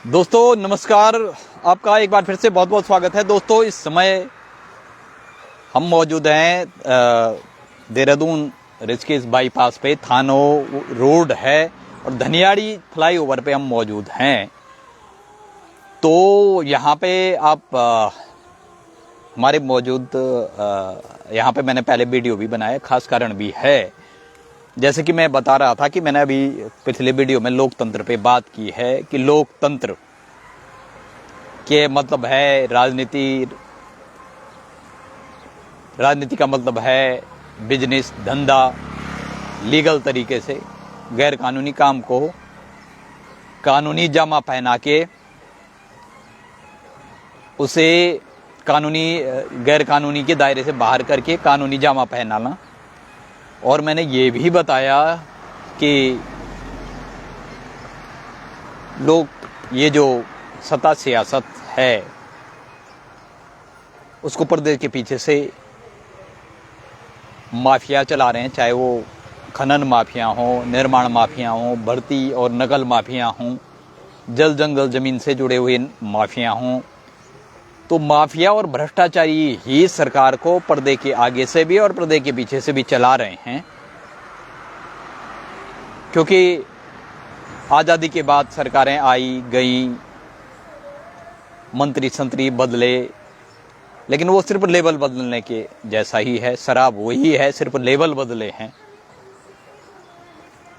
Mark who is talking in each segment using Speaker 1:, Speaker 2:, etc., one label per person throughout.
Speaker 1: दोस्तों नमस्कार, आपका एक बार फिर से बहुत बहुत स्वागत है। दोस्तों इस समय हम मौजूद हैं देहरादून ऋषिकेश बाईपास पे, थानो रोड है और धनियाड़ी फ्लाईओवर पे हम मौजूद हैं। तो यहाँ पे आप हमारे मौजूद यहाँ पे मैंने पहले वीडियो भी बनाया, खास कारण भी है। जैसे कि मैं बता रहा था कि मैंने अभी पिछले वीडियो में लोकतंत्र पे बात की है कि लोकतंत्र के मतलब है राजनीति का मतलब है बिजनेस, धंधा, लीगल तरीके से गैर कानूनी काम को कानूनी जामा पहना के उसे कानूनी गैर कानूनी के दायरे से बाहर करके कानूनी जामा पहनाना। और मैंने ये भी बताया कि लोग ये जो सत्ता सियासत है उसको पर्दे के पीछे से माफिया चला रहे हैं, चाहे वो खनन माफिया हों, निर्माण माफिया हों, भर्ती और नकल माफिया हों, जल जंगल जमीन से जुड़े हुए माफिया हों। तो माफिया और भ्रष्टाचारी ही सरकार को पर्दे के आगे से भी और पर्दे के पीछे से भी चला रहे हैं। क्योंकि आज़ादी के बाद सरकारें आई गई, मंत्री संतरी बदले, लेकिन वो सिर्फ लेवल बदलने के जैसा ही है। शराब वही है, सिर्फ लेवल बदले हैं।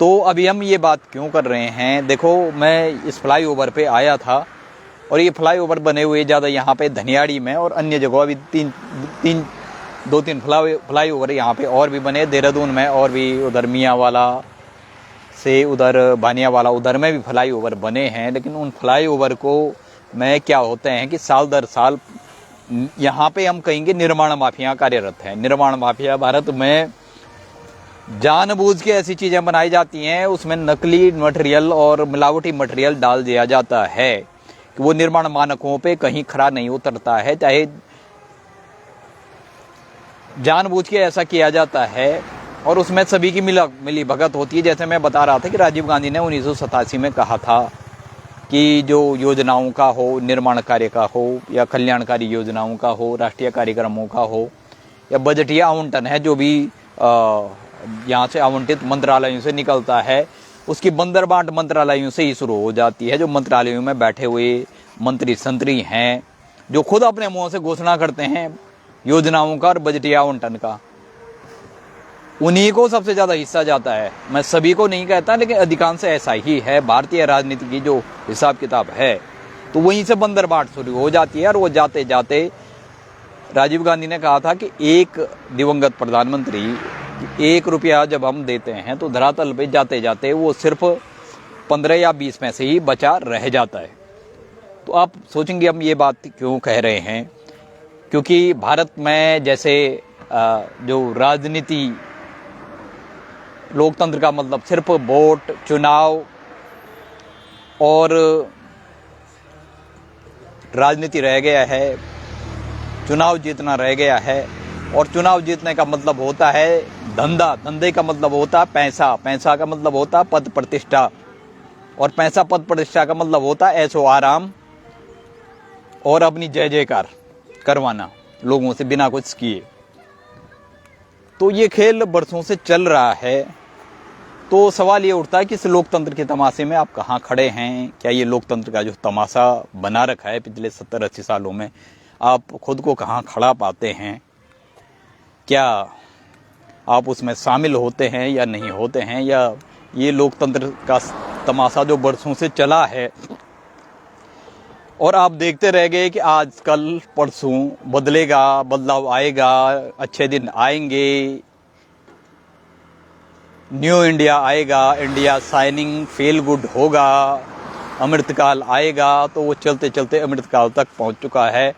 Speaker 1: तो अभी हम ये बात क्यों कर रहे हैं? देखो, मैं इस फ्लाईओवर पे आया था और ये फ्लाईओवर बने हुए ज़्यादा यहाँ पे धनियाड़ी में और अन्य जगहों अभी दो तीन फ्लाईओवर यहाँ पे और भी बने, देहरादून में और भी, उधर मियांवाला से उधर बानियावाला उधर में भी फ्लाईओवर बने हैं। लेकिन उन फ्लाईओवर को में क्या होते हैं कि साल दर साल यहाँ पे हम कहेंगे निर्माण माफिया कार्यरत है। निर्माण माफिया भारत में जानबूझ के ऐसी चीज़ें बनाई जाती हैं, उसमें नकली मटेरियल और मिलावटी मटेरियल डाल दिया जाता है कि वो निर्माण मानकों पे कहीं खरा नहीं उतरता है। चाहे जानबूझ के ऐसा किया जाता है और उसमें सभी की मिली भगत होती है। जैसे मैं बता रहा था कि राजीव गांधी ने 1987 में कहा था कि जो योजनाओं का हो, निर्माण कार्य का हो या कल्याणकारी योजनाओं का हो, राष्ट्रीय कार्यक्रमों का हो या बजटीय आवंटन है, जो भी यहाँ से आवंटित मंत्रालयों से निकलता है, उसकी बंदरबांट मंत्रालयों से ही शुरू हो जाती है। जो मंत्रालयों में बैठे हुए मंत्री संतरी हैं, जो खुद अपने मुंह से घोषणा करते हैं योजनाओं का और बजटीय आवंटन का, उन्हीं को सबसे ज़्यादा हिस्सा जाता है। मैं सभी को नहीं कहता, लेकिन अधिकांश ऐसा ही है। भारतीय राजनीति की जो हिसाब किताब है तो वहीं से बंदरबाट शुरू हो जाती है। और वो जाते जाते राजीव गांधी ने कहा था कि एक दिवंगत प्रधानमंत्री 1 रुपया जब हम देते हैं तो धरातल पे जाते जाते वो सिर्फ 15 या 20 में से ही बचा रह जाता है। तो आप सोचेंगे हम ये बात क्यों कह रहे हैं? क्योंकि भारत में जैसे जो राजनीति, लोकतंत्र का मतलब सिर्फ वोट, चुनाव और राजनीति रह गया है, चुनाव जीतना रह गया है। और चुनाव जीतने का मतलब होता है धंधा, धंधे का मतलब होता है पैसा, पैसा का मतलब होता है पद प्रतिष्ठा, और पैसा पद प्रतिष्ठा का मतलब होता है ऐशो आराम और अपनी जय जयकार करवाना लोगों से बिना कुछ किए। तो ये खेल बरसों से चल रहा है। तो सवाल ये उठता है कि इस लोकतंत्र के तमाशे में आप कहाँ खड़े हैं? क्या ये लोकतंत्र का जो तमाशा बना रखा है पिछले 70-80 सालों में, आप खुद को कहाँ खड़ा पाते हैं? क्या आप उसमें शामिल होते हैं या नहीं होते हैं? या ये लोकतंत्र का तमाशा जो बरसों से चला है और आप देखते रह गए कि आज कल परसों बदलेगा, बदलाव आएगा, अच्छे दिन आएंगे, न्यू इंडिया आएगा, इंडिया शाइनिंग फील गुड होगा, अमृतकाल आएगा। तो वो चलते चलते अमृतकाल तक पहुंच चुका है।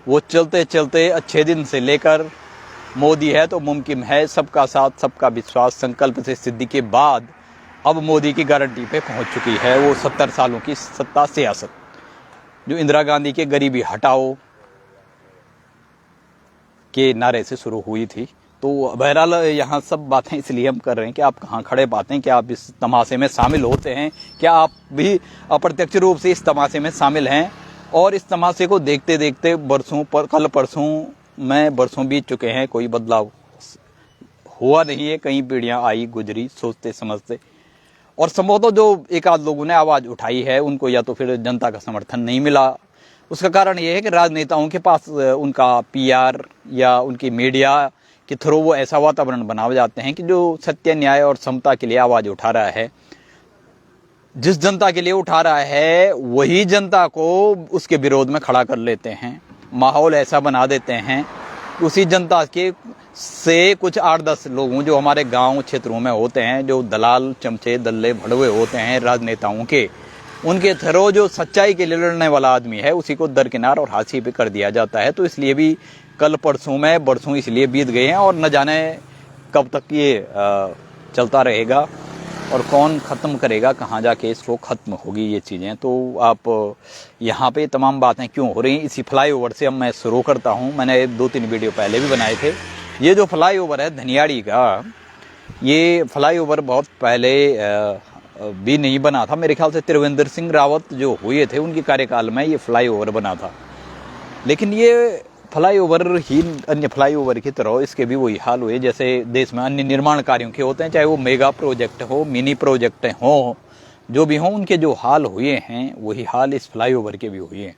Speaker 1: वो चलते चलते अच्छे दिन से लेकर मोदी है तो मुमकिन है, सबका साथ सबका विश्वास संकल्प से सिद्धि के बाद अब मोदी की गारंटी पे पहुंच चुकी है। वो 70 सालों की सत्ता सियासत जो इंदिरा गांधी के गरीबी हटाओ के नारे से शुरू हुई थी, तो बहरहाल यहाँ सब बातें इसलिए हम कर रहे हैं कि आप कहाँ खड़े पाते हैं, क्या आप इस तमाशे में शामिल होते हैं, क्या आप भी अप्रत्यक्ष रूप से इस तमाशे में शामिल हैं। और इस तमाशे को देखते देखते कल परसों में बरसों बीत चुके हैं, कोई बदलाव हुआ नहीं है। कई पीढ़ियां आई गुजरी सोचते समझते, और संभवतः जो एक आध लोगों ने आवाज़ उठाई है उनको या तो फिर जनता का समर्थन नहीं मिला। उसका कारण ये है कि राजनेताओं के पास उनका PR या उनकी मीडिया के थ्रू वो ऐसा वातावरण बना जाते हैं कि जो सत्य, न्याय और समता के लिए आवाज़ उठा रहा है, जिस जनता के लिए उठा रहा है वही जनता को उसके विरोध में खड़ा कर लेते हैं। माहौल ऐसा बना देते हैं, उसी जनता के से कुछ 8-10 लोगों जो हमारे गांव क्षेत्रों में होते हैं, जो दलाल, चमचे, दल्ले, भड़वे होते हैं राजनेताओं के, उनके थ्रू जो सच्चाई के लिए लड़ने वाला आदमी है उसी को दरकिनार और हाशिए पे कर दिया जाता है। तो इसलिए भी कल परसों में बरसों इसलिए बीत गए हैं और न जाने कब तक ये चलता रहेगा और कौन ख़त्म करेगा, कहाँ जाके इसको ख़त्म होगी ये चीज़ें। तो आप यहाँ पे तमाम बातें क्यों हो रही, इसी फ्लाईओवर से अब मैं शुरू करता हूँ। मैंने 2-3 वीडियो पहले भी बनाए थे। ये जो फ्लाईओवर है धनियाड़ी का, ये फ्लाईओवर बहुत पहले भी नहीं बना था। मेरे ख्याल से त्रिवेंद्र सिंह रावत जो हुए थे उनके कार्यकाल में ये फ्लाईओवर बना था। लेकिन ये फ्लाईओवर ही अन्य फ्लाईओवर की तरह इसके भी वही हाल हुए जैसे देश में अन्य निर्माण कार्यों के होते हैं, चाहे वो मेगा प्रोजेक्ट हो, मिनी प्रोजेक्ट हो, जो भी हों, उनके जो हाल हुए हैं वही हाल इस फ्लाईओवर के भी हुए हैं।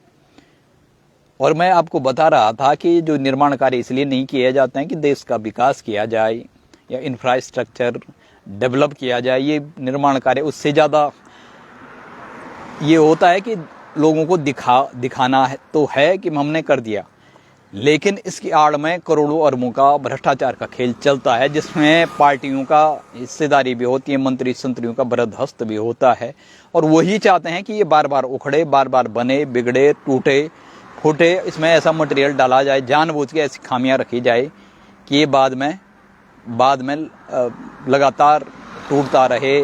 Speaker 1: और मैं आपको बता रहा था कि जो निर्माण कार्य इसलिए नहीं किए जाते हैं कि देश का विकास किया जाए या इंफ्रास्ट्रक्चर डेवलप किया जाए। ये निर्माण कार्य उससे ज़्यादा ये होता है कि लोगों को दिखाना है तो है कि हमने कर दिया, लेकिन इसकी आड़ में करोड़ों अरबों का भ्रष्टाचार का खेल चलता है, जिसमें पार्टियों का हिस्सेदारी भी होती है, मंत्री संतरियों का बरदहस्त भी होता है। और वही चाहते हैं कि ये बार बार उखड़े, बार बार बने, बिगड़े, टूटे फूटे, इसमें ऐसा मटेरियल डाला जाए, जानबूझ के ऐसी खामियां रखी जाए कि ये बाद में लगातार टूटता रहे,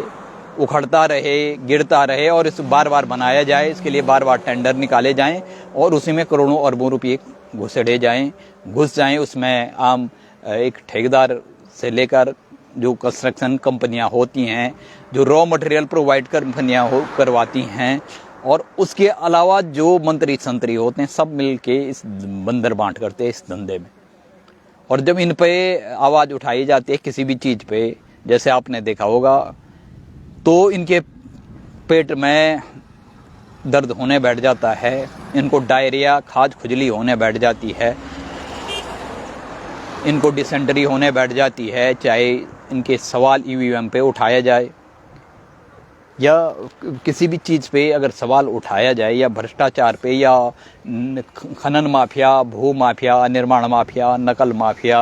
Speaker 1: उखड़ता रहे, गिरता रहे, और इस बार बार बनाया जाए। इसके लिए बार बार टेंडर निकाले जाएं और उसी में करोड़ों अरबों रुपये घुस जाएं। उसमें आम एक ठेकेदार से लेकर जो कंस्ट्रक्शन कंपनियां होती हैं, जो रॉ मटेरियल प्रोवाइड कंपनियां करवाती हैं, और उसके अलावा जो मंत्री संतरी होते हैं, सब मिलके इस बंदर बांट करते हैं इस धंधे में। और जब इन पे आवाज़ उठाई जाती है किसी भी चीज़ पे, जैसे आपने देखा होगा, तो इनके पेट में दर्द होने बैठ जाता है, इनको डायरिया, खाज खुजली होने बैठ जाती है, इनको डिसेंट्री होने बैठ जाती है, चाहे इनके सवाल EVM पे उठाया जाए या किसी भी चीज़ पे अगर सवाल उठाया जाए, या भ्रष्टाचार पे, या खनन माफिया, भू माफिया, निर्माण माफिया, नकल माफिया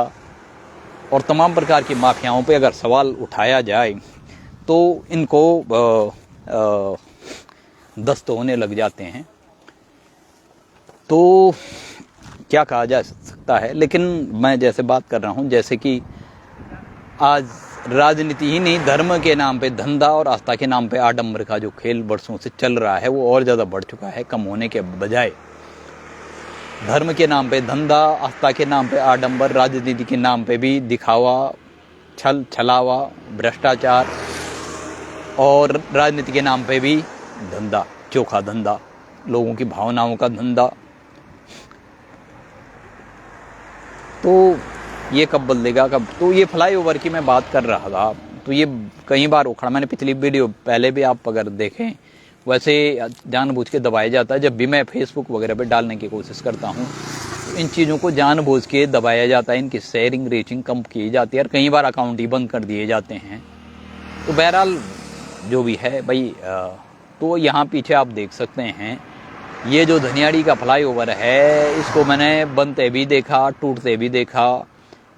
Speaker 1: और तमाम प्रकार की माफियाओं पे अगर सवाल उठाया जाए तो इनको दस्त होने लग जाते हैं। तो क्या कहा जा सकता है। लेकिन मैं जैसे बात कर रहा हूँ, जैसे कि आज राजनीति ही नहीं, धर्म के नाम पे धंधा और आस्था के नाम पे आडंबर का जो खेल बरसों से चल रहा है वो और ज़्यादा बढ़ चुका है, कम होने के बजाय। धर्म के नाम पे धंधा, आस्था के नाम पे आडंबर, राजनीति के नाम पे भी दिखावा, छलावा, भ्रष्टाचार, और राजनीति के नाम पे भी धंधा, चोखा धंधा, लोगों की भावनाओं का धंधा। तो ये कब बदलेगा, कब? तो ये फ्लाईओवर की मैं बात कर रहा था, तो ये कई बार उखड़ा। मैंने पिछली वीडियो पहले भी आप अगर देखें, वैसे जानबूझ के दबाया जाता है। जब भी मैं फेसबुक वगैरह पे डालने की कोशिश करता हूँ तो इन चीज़ों को जानबूझ के दबाया जाता है, इनकी शेयरिंग रीचिंग कम की जाती है और कई बार अकाउंट ही बंद कर दिए जाते हैं। तो बहरहाल जो भी है भाई, तो यहाँ पीछे आप देख सकते हैं, ये जो धनियाड़ी का फ्लाईओवर है, इसको मैंने बनते भी देखा, टूटते भी देखा।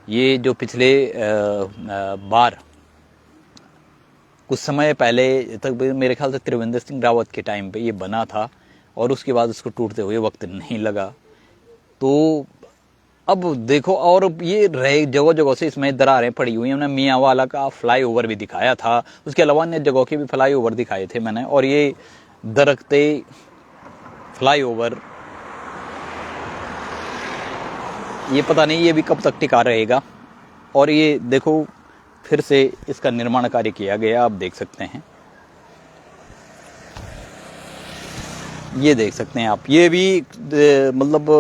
Speaker 1: ये जो पिछले बार कुछ समय पहले तक मेरे ख्याल से त्रिवेंद्र सिंह रावत के टाइम पे ये बना था, और उसके बाद उसको टूटते हुए वक्त नहीं लगा। तो अब देखो, और ये रहे जगह जगह से इसमें दरारें पड़ी हुई हैं। हमने मियांवाला का फ्लाईओवर भी दिखाया था, उसके अलावा अन्य जगहों के भी फ्लाईओवर दिखाए थे मैंने। और ये दरकते फ्लाईओवर, ये पता नहीं ये भी कब तक टिका रहेगा। और ये देखो फिर से इसका निर्माण कार्य किया गया, आप देख सकते हैं, ये देख सकते हैं आप। ये भी मतलब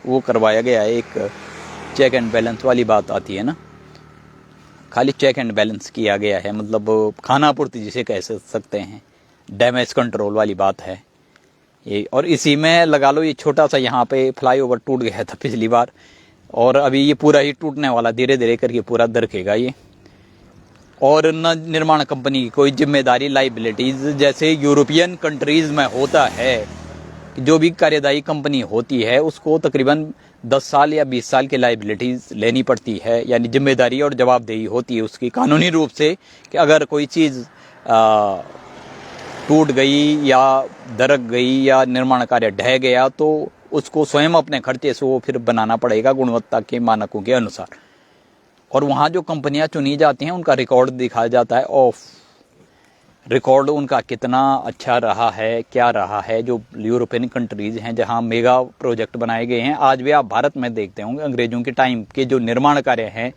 Speaker 1: वो करवाया गया है, एक चेक एंड बैलेंस वाली बात आती है ना, खाली चेक एंड बैलेंस किया गया है, मतलब खानापूर्ति जिसे कह सकते हैं, डैमेज कंट्रोल वाली बात है ये। और इसी में लगा लो ये छोटा सा यहाँ पे फ्लाईओवर टूट गया था पिछली बार, और अभी ये पूरा ही टूटने वाला, धीरे धीरे करके पूरा दरकेगा ये। और न निर्माण कंपनी की कोई जिम्मेदारी, लाइबिलिटीज जैसे यूरोपियन कंट्रीज में होता है, जो भी कार्यदायी कंपनी होती है उसको तकरीबन 10 साल या 20 साल की लाइबिलिटीज लेनी पड़ती है, यानी जिम्मेदारी और जवाबदेही होती है उसकी कानूनी रूप से, कि अगर कोई चीज़ टूट गई या दरक गई या निर्माण कार्य ढह गया तो उसको स्वयं अपने खर्चे से वो फिर बनाना पड़ेगा गुणवत्ता के मानकों के अनुसार। और वहाँ जो कंपनियां चुनी जाती हैं उनका रिकॉर्ड दिखाया जाता है, ऑफ रिकॉर्ड उनका कितना अच्छा रहा है, क्या रहा है। जो यूरोपियन कंट्रीज हैं जहाँ मेगा प्रोजेक्ट बनाए गए हैं, आज भी आप भारत में देखते होंगे अंग्रेजों के टाइम के जो निर्माण कार्य हैं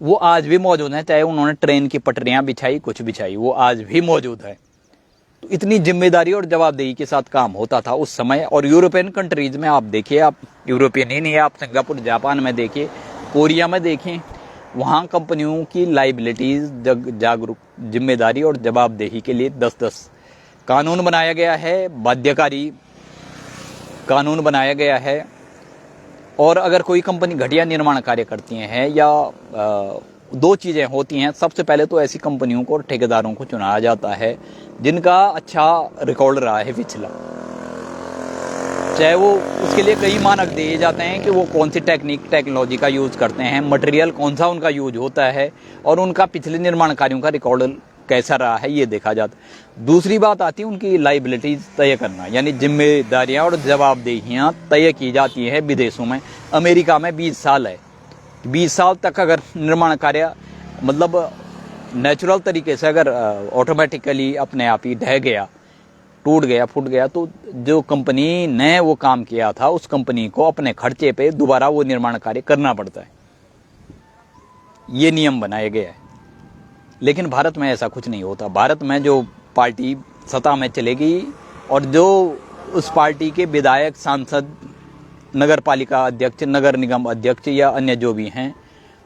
Speaker 1: वो आज भी मौजूद हैं, चाहे उन्होंने ट्रेन की पटरियां बिछाई, कुछ बिछाई, वो आज भी मौजूद है। तो इतनी जिम्मेदारी और जवाबदेही के साथ काम होता था उस समय। और यूरोपियन कंट्रीज में आप देखिए, आप यूरोपियन ही नहीं, आप सिंगापुर, जापान में देखिए, कोरिया में देखें, वहाँ कंपनियों की लाइबिलिटीज, जागरूक, जिम्मेदारी और जवाबदेही के लिए 10-10 कानून बनाया गया है, बाध्यकारी कानून बनाया गया है। और अगर कोई कंपनी घटिया निर्माण कार्य करती हैं या दो चीज़ें होती हैं, सबसे पहले तो ऐसी कंपनियों को और ठेकेदारों को चुनाया जाता है जिनका अच्छा रिकॉर्ड रहा है पिछला, चाहे वो उसके लिए कई मानक दिए जाते हैं कि वो कौन सी टेक्नोलॉजी का यूज़ करते हैं, मटेरियल कौन सा उनका यूज होता है, और उनका पिछले निर्माण कार्यों का रिकॉर्ड कैसा रहा है, ये देखा जाता है। दूसरी बात आती है उनकी लाइबिलिटीज तय करना, यानी जिम्मेदारियां और जवाबदेहियां तय की जाती हैं विदेशों में। अमेरिका में 20 साल है, 20 साल तक अगर निर्माण कार्य मतलब नेचुरल तरीके से अगर ऑटोमेटिकली अपने आप ही ढह गया, टूट गया, फूट गया, तो जो कंपनी ने वो काम किया था उस कंपनी को अपने खर्चे पे दोबारा वो निर्माण कार्य करना पड़ता है। ये नियम बनाए गए हैं। लेकिन भारत में ऐसा कुछ नहीं होता। भारत में जो पार्टी सत्ता में चलेगी और जो उस पार्टी के विधायक, सांसद, नगर पालिका अध्यक्ष, नगर निगम अध्यक्ष या अन्य जो भी हैं,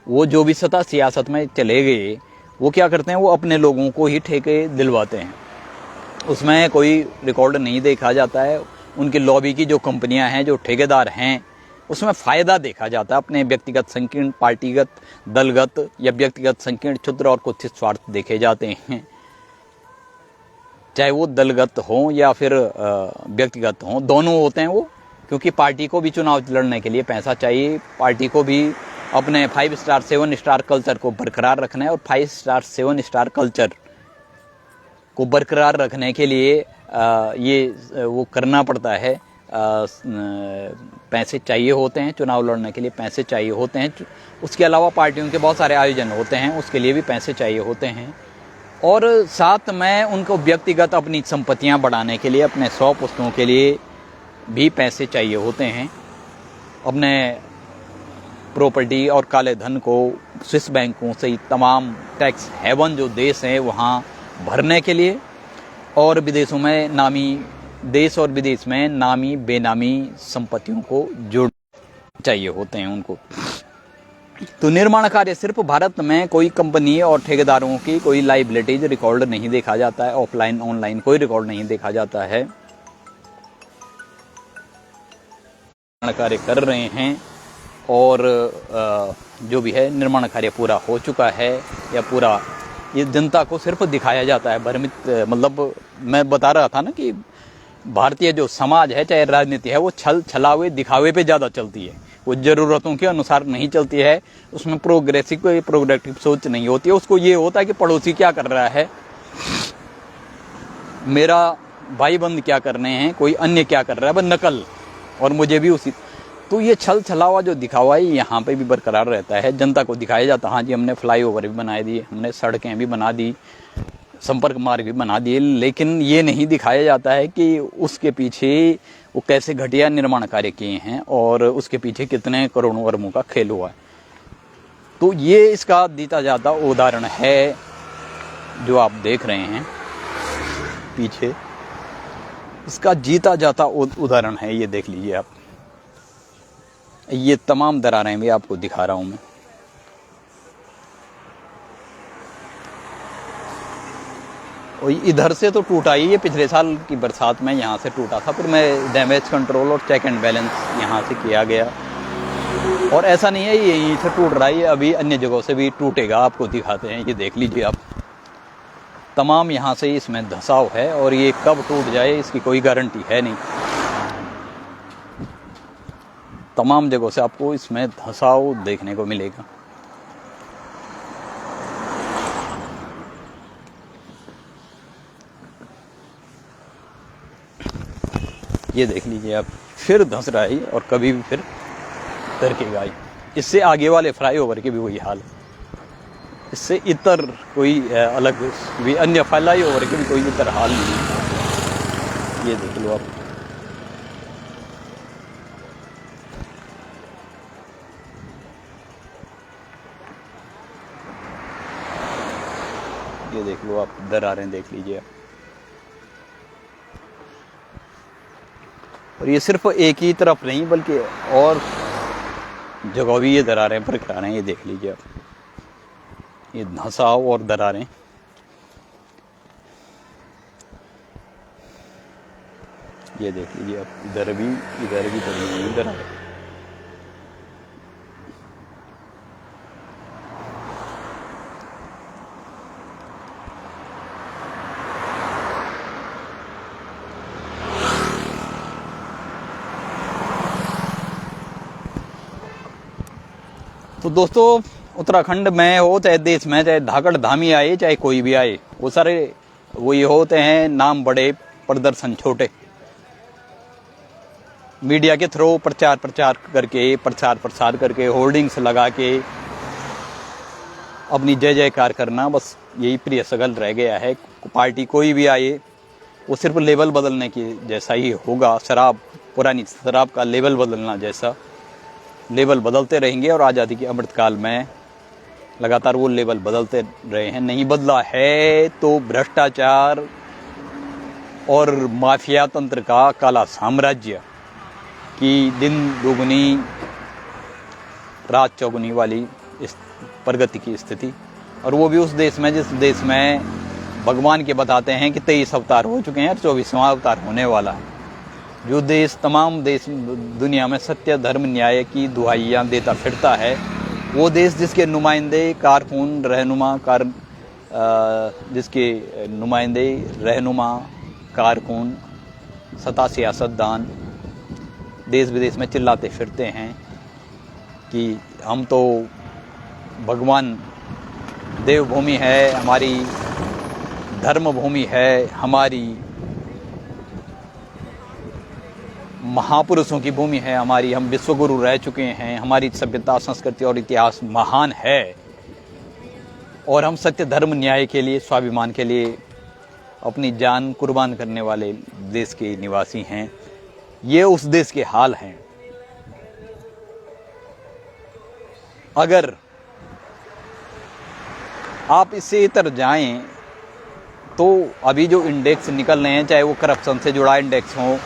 Speaker 1: वो जो भी सत्ता सियासत में चले गए, वो क्या करते हैं, वो अपने लोगों को ही ठेके दिलवाते हैं। उसमें कोई रिकॉर्ड नहीं देखा जाता है। उनकी लॉबी की जो कंपनियां हैं, जो ठेकेदार हैं, उसमें फ़ायदा देखा जाता है, अपने व्यक्तिगत संकीर्ण, पार्टीगत, दलगत या व्यक्तिगत संकीर्ण, क्षुद्र और कुछ स्वार्थ देखे जाते हैं, चाहे वो दलगत हों या फिर व्यक्तिगत हों, दोनों होते हैं वो। क्योंकि पार्टी को भी चुनाव लड़ने के लिए पैसा चाहिए, पार्टी को भी अपने 5 स्टार 7 स्टार कल्चर को बरकरार रखना है, और 5 स्टार 7 स्टार कल्चर को बरकरार रखने के लिए ये वो करना पड़ता है। पैसे चाहिए होते हैं, चुनाव लड़ने के लिए पैसे चाहिए होते हैं। उसके अलावा पार्टियों के बहुत सारे आयोजन होते हैं, उसके लिए भी पैसे चाहिए होते हैं। और साथ में उनको व्यक्तिगत अपनी संपत्तियां बढ़ाने के लिए, अपने 100 पुस्तकों के लिए भी पैसे चाहिए होते हैं, अपने प्रॉपर्टी और काले धन को स्विस बैंकों से तमाम टैक्स हेवन जो देश हैं वहाँ भरने के लिए, और विदेशों में नामी, देश और विदेश में नामी बेनामी संपत्तियों को जोड़ चाहिए होते हैं उनको। तो निर्माण कार्य सिर्फ भारत में कोई कंपनी और ठेकेदारों की कोई लाइबिलिटीज रिकॉर्ड नहीं देखा जाता है, ऑफलाइन ऑनलाइन कोई रिकॉर्ड नहीं देखा जाता है। कार्य कर रहे हैं और जो भी है निर्माण कार्य पूरा हो चुका है या पूरा, ये जनता को सिर्फ दिखाया जाता है, भ्रमित। मतलब मैं बता रहा था ना कि भारतीय जो समाज है, चाहे राजनीति है, वो छलावे दिखावे पे ज़्यादा चलती है, वो ज़रूरतों के अनुसार नहीं चलती है। उसमें प्रोग्रेसिव सोच नहीं होती है। उसको ये होता है कि पड़ोसी क्या कर रहा है, मेरा भाई बंद क्या कर रहे हैं, कोई अन्य क्या कर रहा है, बस नकल, और मुझे भी उसी। तो ये छलावा जो दिखावा है यहाँ पे भी बरकरार रहता है। जनता को दिखाया जाता है, हाँ जी हमने फ्लाईओवर भी बना दिए, हमने सड़कें भी बना दी, संपर्क मार्ग भी बना दिए, लेकिन ये नहीं दिखाया जाता है कि उसके पीछे वो कैसे घटिया निर्माण कार्य किए हैं और उसके पीछे कितने करोड़ों अरबों का खेल हुआ है। तो ये इसका जीता जाता उदाहरण है जो आप देख रहे हैं पीछे, इसका जीता जाता उदाहरण है। ये देख लीजिए आप, ये तमाम दरारें भी आपको दिखा रहा हूं मैं। और इधर से तो टूटा ही, ये पिछले साल की बरसात में यहाँ से टूटा था, फिर मैं डैमेज कंट्रोल और चेक एंड बैलेंस यहाँ से किया गया। और ऐसा नहीं है ये यहीं से टूट रहा है, ये अभी अन्य जगहों से भी टूटेगा, आपको दिखाते हैं। ये देख लीजिए आप, तमाम यहाँ से इसमें धंसाव है और ये कब टूट जाए इसकी कोई गारंटी है नहीं। तमाम जगहों से आपको इसमें धंसाव देखने को मिलेगा। ये देख लीजिए आप, फिर धंस रहा है और कभी भी फिर तरकेगा ही। इससे आगे वाले फ्लाईओवर के भी वही हाल है, इससे इतर कोई अलग भी अन्य फ्लाईओवर के भी कोई इतर हाल नहीं है। ये देख लो आप, ये देख लो आप, दरारें देख लीजिए आप। और ये सिर्फ एक ही तरफ नहीं बल्कि और जगह भी ये दरारें बरकरार रहे हैं। ये देख लीजिए आप, ये धंसाव और दरारें। ये देख लीजिए आप, इधर भी दरारें। तो दोस्तों, उत्तराखंड में हो चाहे देश में, चाहे धाकड़ धामी आए चाहे कोई भी आए, वो सारे वही होते हैं, नाम बड़े प्रदर्शन छोटे। मीडिया के थ्रू प्रचार करके, प्रचार प्रसार करके, होर्डिंग्स लगा के अपनी जय जयकार करना, बस यही प्रिय सगल रह गया है। पार्टी कोई भी आए वो सिर्फ लेवल बदलने की जैसा ही होगा। शराब, पुरानी शराब का लेवल बदलना जैसा लेवल बदलते रहेंगे। और आज़ादी के अमृतकाल में लगातार वो लेवल बदलते रहे हैं। नहीं बदला है तो भ्रष्टाचार और माफिया तंत्र का काला साम्राज्य की दिन दुगुनी रात चौगुनी वाली इस प्रगति की स्थिति। और वो भी उस देश में जिस देश में भगवान के बताते हैं कि 23 अवतार हो चुके हैं और 24वां अवतार होने वाला है। जो देश तमाम देश दुनिया में सत्य धर्म न्याय की दुहाइयाँ देता फिरता है, वो देश जिसके नुमाइंदे कारकुन रहनुमा जिसके नुमाइंदे रहनुमा कारकुन सत्ता सियासतदान देश विदेश में चिल्लाते फिरते हैं कि हम तो भगवान देवभूमि है, हमारी धर्म भूमि है, हमारी महापुरुषों की भूमि है, हमारी हम विश्वगुरु रह चुके हैं, हमारी सभ्यता संस्कृति और इतिहास महान है और हम सत्य धर्म न्याय के लिए, स्वाभिमान के लिए अपनी जान कुर्बान करने वाले देश के निवासी हैं। ये उस देश के हाल हैं। अगर आप इससे इतर जाएं तो अभी जो इंडेक्स निकल रहे हैं, चाहे वो करप्शन से जुड़ा इंडेक्स हो,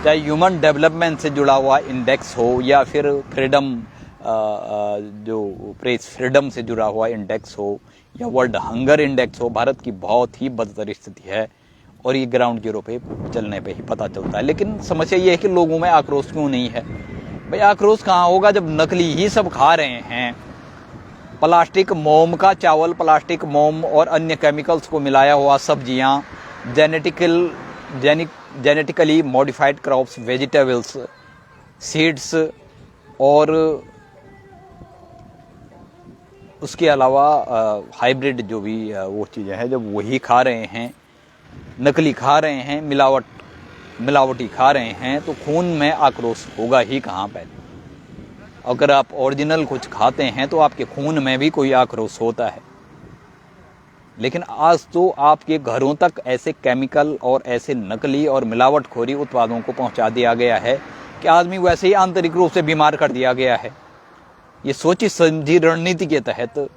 Speaker 1: चाहे ह्यूमन डेवलपमेंट से जुड़ा हुआ इंडेक्स हो, या फिर फ्रीडम जो प्रेस फ्रीडम से जुड़ा हुआ इंडेक्स हो, या वर्ल्ड हंगर इंडेक्स हो, भारत की बहुत ही बदतर स्थिति है। और ये ग्राउंड जीरो पे चलने पे ही पता चलता है। लेकिन समस्या ये है कि लोगों में आक्रोश क्यों नहीं है? भाई आक्रोश कहाँ होगा जब नकली ही सब खा रहे हैं। प्लास्टिक मोम का चावल, प्लास्टिक मोम और अन्य केमिकल्स को मिलाया हुआ सब्जियां, genetically modified crops, vegetables, seeds और उसके अलावा हाइब्रिड जो भी वो चीज़ें हैं, जब वही खा रहे हैं, नकली खा रहे हैं, मिलावटी खा रहे हैं, तो खून में आक्रोश होगा ही कहाँ पे? अगर आप ओरिजिनल कुछ खाते हैं तो आपके खून में भी कोई आक्रोश होता है। लेकिन आज तो आपके घरों तक ऐसे केमिकल और ऐसे नकली और मिलावटखोरी उत्पादों को पहुंचा दिया गया है कि आदमी वैसे ही आंतरिक रूप से बीमार कर दिया गया है। ये सोची समझी रणनीति के तहत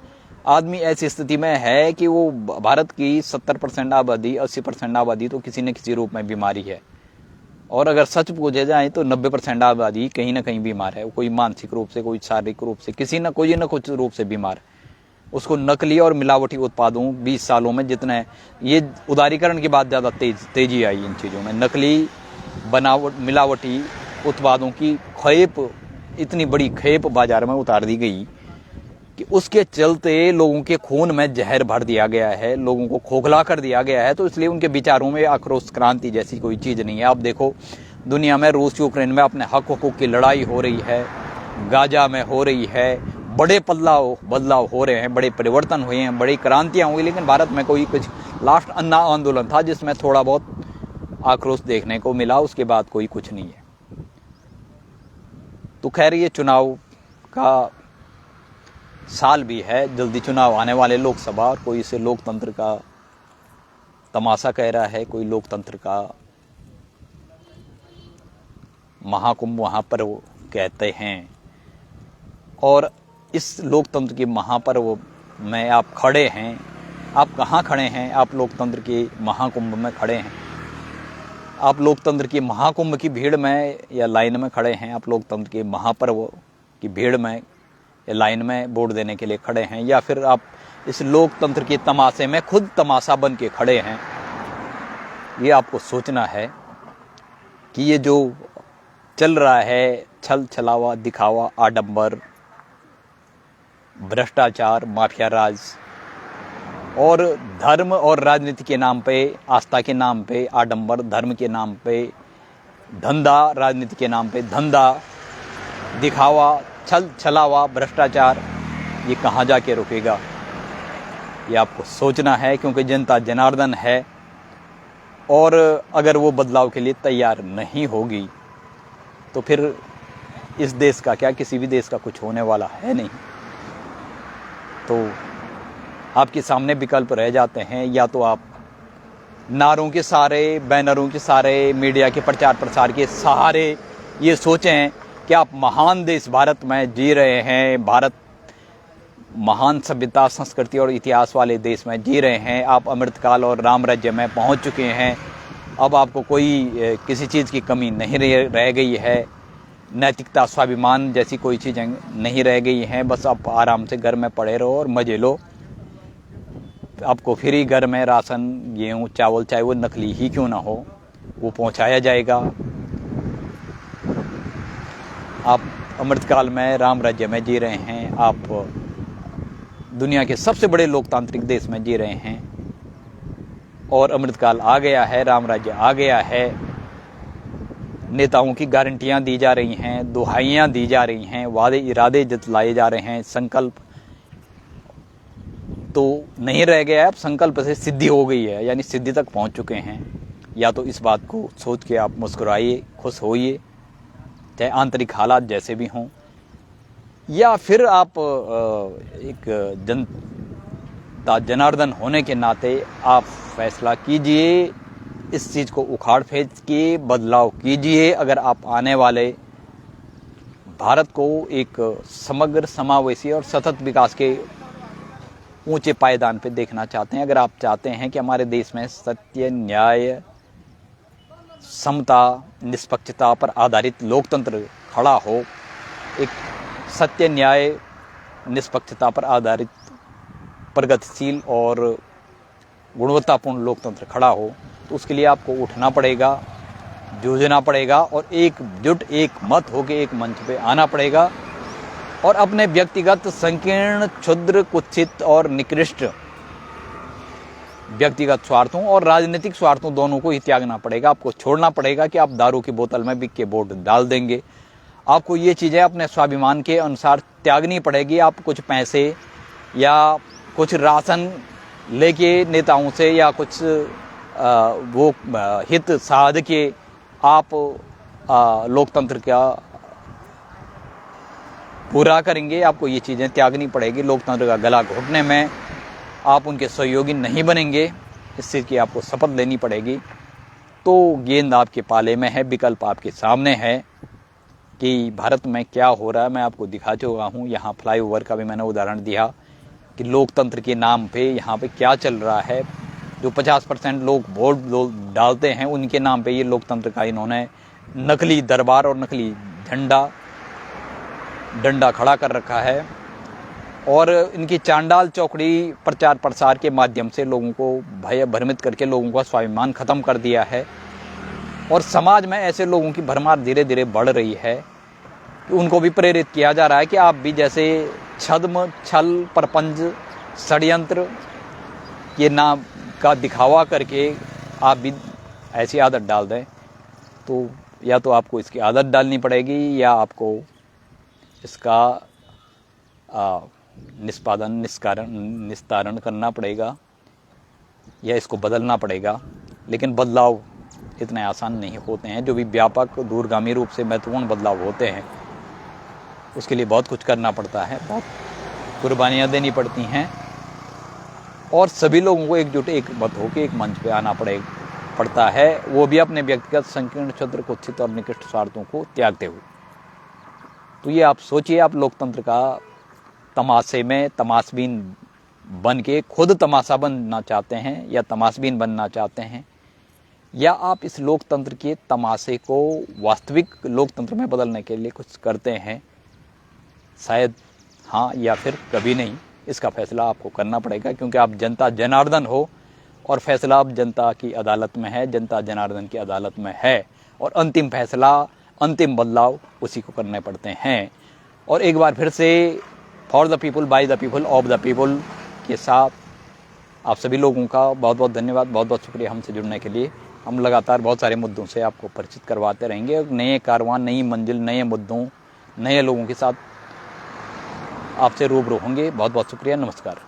Speaker 1: आदमी ऐसी स्थिति में है कि वो भारत की 70% आबादी 80% आबादी तो किसी न किसी रूप में बीमारी है, और अगर सच पूछे जाए तो 90% आबादी कहीं ना कहीं बीमार है, कोई मानसिक रूप से, कोई शारीरिक रूप से, किसी न कोई न कुछ रूप से बीमार है। उसको नकली और मिलावटी उत्पादों 20 सालों में जितने ये उदारीकरण के बाद ज़्यादा तेजी आई इन चीज़ों में, नकली बनावट मिलावटी उत्पादों की खेप, इतनी बड़ी खेप बाजार में उतार दी गई कि उसके चलते लोगों के खून में जहर भर दिया गया है, लोगों को खोखला कर दिया गया है। तो इसलिए उनके विचारों में आक्रोश क्रांति जैसी कोई चीज़ नहीं है। आप देखो दुनिया में रूस यूक्रेन में अपने हक हकूक़ की लड़ाई हो रही है, गाजा में हो रही है, बड़े बदलाव हो रहे हैं, बड़े परिवर्तन हुए हैं, बड़ी क्रांतियाँ हुई, लेकिन भारत में कोई कुछ लास्ट अन्ना आंदोलन था जिसमें थोड़ा बहुत आक्रोश देखने को मिला, उसके बाद कोई कुछ नहीं है। तो खैर ये चुनाव का साल भी है, जल्दी चुनाव आने वाले लोकसभा, और कोई इसे लोकतंत्र का तमाशा कह रहा है, कोई लोकतंत्र का महाकुंभ वहाँ पर वो कहते हैं। और इस लोकतंत्र के महापर्व में आप खड़े हैं, आप कहाँ खड़े हैं? आप लोकतंत्र के महाकुंभ में खड़े हैं, आप लोकतंत्र की महाकुंभ की भीड़ में या लाइन में खड़े हैं, आप लोकतंत्र के महापर्व की भीड़ में या लाइन में वोट देने के लिए खड़े हैं, या फिर आप इस लोकतंत्र के तमाशे में खुद तमाशा बन के खड़े हैं? ये आपको सोचना है कि ये जो चल रहा है छल छलावा, दिखावा, आडंबर, भ्रष्टाचार, माफिया राज और धर्म और राजनीति के नाम पे, आस्था के नाम पे आडंबर, धर्म के नाम पे धंधा, राजनीति के नाम पे धंधा, दिखावा, छल छलावा, भ्रष्टाचार, ये कहाँ जाके रुकेगा? ये आपको सोचना है, क्योंकि जनता जनार्दन है, और अगर वो बदलाव के लिए तैयार नहीं होगी तो फिर इस देश का क्या, किसी भी देश का कुछ होने वाला है नहीं। तो आपके सामने विकल्प रह जाते हैं, या तो आप नारों के सारे, बैनरों के सारे, मीडिया के प्रचार प्रसार के सहारे ये सोचें कि आप महान देश भारत में जी रहे हैं, भारत महान सभ्यता, संस्कृति और इतिहास वाले देश में जी रहे हैं, आप अमृतकाल और राम राज्य में पहुंच चुके हैं, अब आपको कोई किसी चीज़ की कमी नहीं रह गई है, नैतिकता, स्वाभिमान जैसी कोई चीज़ें नहीं रह गई हैं, बस आप आराम से घर में पड़े रहो और मजे लो। आपको फ्री घर में राशन, गेहूँ, चावल, चाहे वो नकली ही क्यों ना हो, वो पहुंचाया जाएगा। आप अमृतकाल में राम राज्य में जी रहे हैं, आप दुनिया के सबसे बड़े लोकतांत्रिक देश में जी रहे हैं, और अमृतकाल आ गया है, राम राज्य आ गया है, नेताओं की गारंटियां दी जा रही हैं, दुहाइयां दी जा रही हैं, वादे इरादे जतलाए जा रहे हैं, संकल्प तो नहीं रह गया है, अब संकल्प से सिद्धि हो गई है, यानी सिद्धि तक पहुंच चुके हैं। या तो इस बात को सोच के आप मुस्कुराइए, खुश होइए, चाहे आंतरिक हालात जैसे भी हों, या फिर आप एक जनता जनार्दन होने के नाते आप फैसला कीजिए, इस चीज़ को उखाड़ फेंक के बदलाव कीजिए। अगर आप आने वाले भारत को एक समग्र, समावेशी और सतत विकास के ऊंचे पायदान पे देखना चाहते हैं, अगर आप चाहते हैं कि हमारे देश में सत्य, न्याय, समता, निष्पक्षता पर आधारित लोकतंत्र खड़ा हो, एक सत्य, न्याय, निष्पक्षता पर आधारित प्रगतिशील और गुणवत्तापूर्ण लोकतंत्र खड़ा हो, तो उसके लिए आपको उठना पड़ेगा, जूझना पड़ेगा, और एकजुट, एक मत होकर एक मंच पे आना पड़ेगा, और अपने व्यक्तिगत संकीर्ण, क्षुद्र, कुत्सित और निकृष्ट व्यक्तिगत स्वार्थों और राजनीतिक स्वार्थों दोनों को ही त्यागना पड़ेगा। आपको छोड़ना पड़ेगा कि आप दारू की बोतल में बिक के वोट डाल देंगे। आपको ये चीज़ें अपने स्वाभिमान के अनुसार त्यागनी पड़ेगी। आप कुछ पैसे या कुछ राशन लेके नेताओं से या कुछ वो हित साध के आप लोकतंत्र का पूरा करेंगे। आपको ये चीज़ें त्यागनी पड़ेगी। लोकतंत्र का गला घोटने में आप उनके सहयोगी नहीं बनेंगे, इस चीज़ की आपको शपथ लेनी पड़ेगी। तो गेंद आपके पाले में है, विकल्प आपके सामने है। कि भारत में क्या हो रहा है मैं आपको दिखा चुका हूँ। यहाँ फ्लाईओवर का भी मैंने उदाहरण दिया कि लोकतंत्र के नाम पे यहाँ पे क्या चल रहा है। जो 50% लोग वोट डालते हैं उनके नाम पे ये लोकतंत्र का इन्होंने नकली दरबार और नकली डंडा खड़ा कर रखा है। और इनकी चांडाल चौकड़ी प्रचार प्रसार के माध्यम से लोगों को भय भ्रमित करके लोगों का स्वाभिमान खत्म कर दिया है। और समाज में ऐसे लोगों की भरमार धीरे धीरे बढ़ रही है कि उनको भी प्रेरित किया जा रहा है कि आप भी जैसे छद्म छल प्रपंच षड्यंत्र ये नाम का दिखावा करके आप भी ऐसी आदत डाल दें। तो या तो आपको इसकी आदत डालनी पड़ेगी या आपको इसका निस्तारण करना पड़ेगा या इसको बदलना पड़ेगा। लेकिन बदलाव इतने आसान नहीं होते हैं। जो भी व्यापक दूरगामी रूप से महत्वपूर्ण बदलाव होते हैं उसके लिए बहुत कुछ करना पड़ता है, बहुत कुर्बानियाँ देनी पड़ती हैं और सभी लोगों को एकजुट एक मत होकर एक मंच पे आना पड़ता है, वो भी अपने व्यक्तिगत संकीर्ण क्षुद्र कुत्सित और निकृष्ट स्वार्थों को त्यागते हुए। तो ये आप सोचिए, आप लोकतंत्र का तमाशे में तमाशबीन बन के खुद तमाशा बनना चाहते हैं या तमाशबीन बनना चाहते हैं, या आप इस लोकतंत्र के तमाशे को वास्तविक लोकतंत्र में बदलने के लिए कुछ करते हैं। शायद हाँ या फिर कभी नहीं, इसका फैसला आपको करना पड़ेगा क्योंकि आप जनता जनार्दन हो और फैसला अब जनता की अदालत में है, जनता जनार्दन की अदालत में है और अंतिम फैसला अंतिम बदलाव उसी को करने पड़ते हैं। और एक बार फिर से for the people by the people of the people के साथ आप सभी लोगों का बहुत बहुत धन्यवाद, बहुत बहुत शुक्रिया हमसे जुड़ने के लिए। हम लगातार बहुत सारे मुद्दों से आपको परिचित करवाते रहेंगे। नए कारवां, नई मंजिल, नए मुद्दों, नए लोगों के साथ आपसे रूबरू होंगे। बहुत बहुत शुक्रिया, नमस्कार।